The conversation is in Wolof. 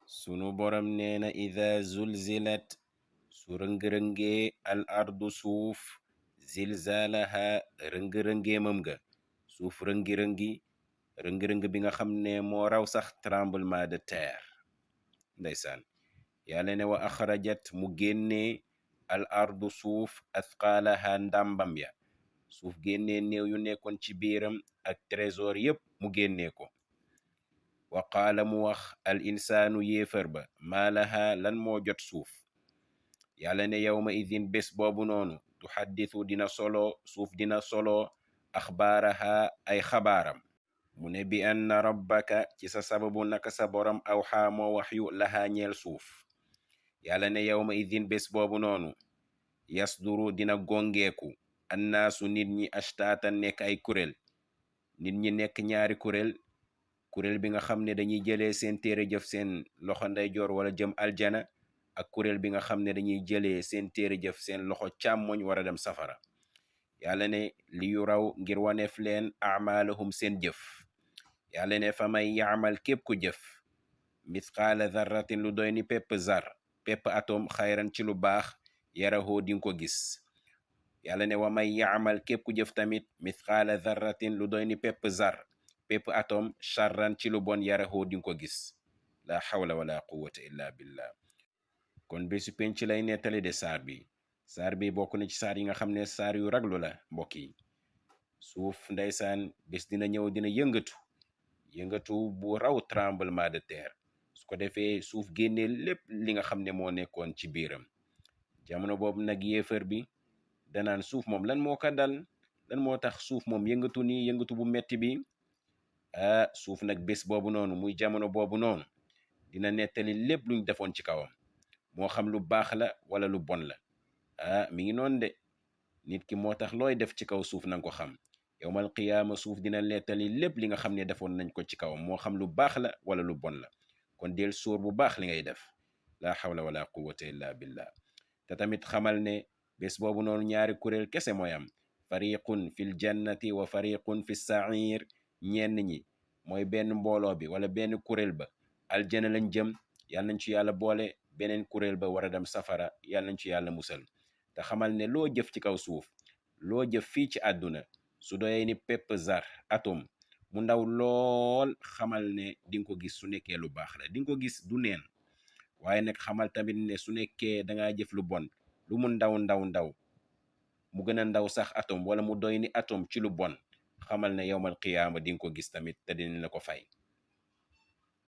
sunu borom nee na ida zulzilat su rëng-rëngee al ardu suuf zilzaalaha rëng-rëngeemam ga suuf rëngi-rëngi rëng-rëng bi nga xam ne moo raw sax tremblement de terre. ndeysaan yàlla ne wa axrajat mu génnee al ardu suuf athqaalaha ndàmbam ya suuf génnee néew yu nekkoon ci biiram ak trésor yépp mu génnee ko. wa qaala mu wax al insaanu yéefar ba maa laha lan moo jot suuf. yàlla ne yawma idin bés boobu noonu tuxaddisu dina solo suuf dina solo axbaaraha ay xabaaram. mu ne bi anna rabbaka ci sa sababu naka sa borom aw xaamoo wax yu lahaa ñeel suuf. yàlla ne yawma idin bés boobu noonu yasduru dina gongeeku annaasu nit ñi ashtaatan nekk ay kuréel. nit ñi nekk ñaari kuréel. kuréel bi nga xam ne dañuy jëlee seen téere jëf seen loxo ndeyjoor wala jëm aljana ak kuréel bi nga xam ne dañuy jëlee seen téere jëf seen loxo càmmoñ war a dem safara. yàlla ne li yu raw ngir waneef leen amaalahum seen jëf. yàlla ne fa may yaamal képp ku jëf mithqaala zarratin lu doy ni pepp zar pepp atom xayran ci lu baax yarahoo dinga ko gis. yàlla ne wa may yaamal képp ku jëf tamit mithqaala zarratin lu doy ni pepp zar pepp atom charran ci lu bon yarahoo dinga ko gis. la hawla wala quwwata illa billah. kon bésu penc lay nettali de saar bi bokk na ci saar yi nga xam ne saar yu raglu la mbokk yi. suuf ndeysaan bés dina ñëw dina yëngatu bu raw tremblement de terre su ko defee suuf génnee lépp li nga xam ne moo nekkoon ci biiram. jamono boobu nag yéefar bi danaan suuf moom lan moo ko dal lan moo tax suuf moom yëngatu nii yëngatu bu metti bi. suuf nag bés boobu noonu muy jamono boobu noonu dina nettali lépp luñ defoon ci kawam moo xam lu baax la wala lu bon la. mi ngi noonu de nit ki moo tax looy def ci kaw suuf nanga ko xam. yowmal qiyaama suuf dina nettali lépp li nga xam ne defoon nañ ko ci kawam moo xam lu baax la wala lu bon la. kon del sóor bu baax li ngay def. la hawla wala quwwata illa billah. te tamit xamal ne bés boobu noonu ñaari kuréel kese mooy am. fariqun fil jannati wa fariqun fi sair. ñenn ñi mooy benn mbooloo bi wala benn kuréel ba aljana lañ jëm yàlla nañ ci yàlla boole. beneen kuréel ba war a dem safara yàlla nañ ci yàlla musal. te xamal ne loo jëf ci kaw suuf loo jëf fii ci àdduna su doyee ni pepp zar atom mu ndaw lool xamal ne di nga ko gis su nekkee lu baax la di nga ko gis du neen. waaye nag xamal tamit ne su nekkee dangaa jëf lu bon lu mu ndaw mu gën a ndaw sax atom wala mu doy ni atom ci lu bon xamal ne yowmal qiyaama di nga ko gis tamit te dinañ la ko fay.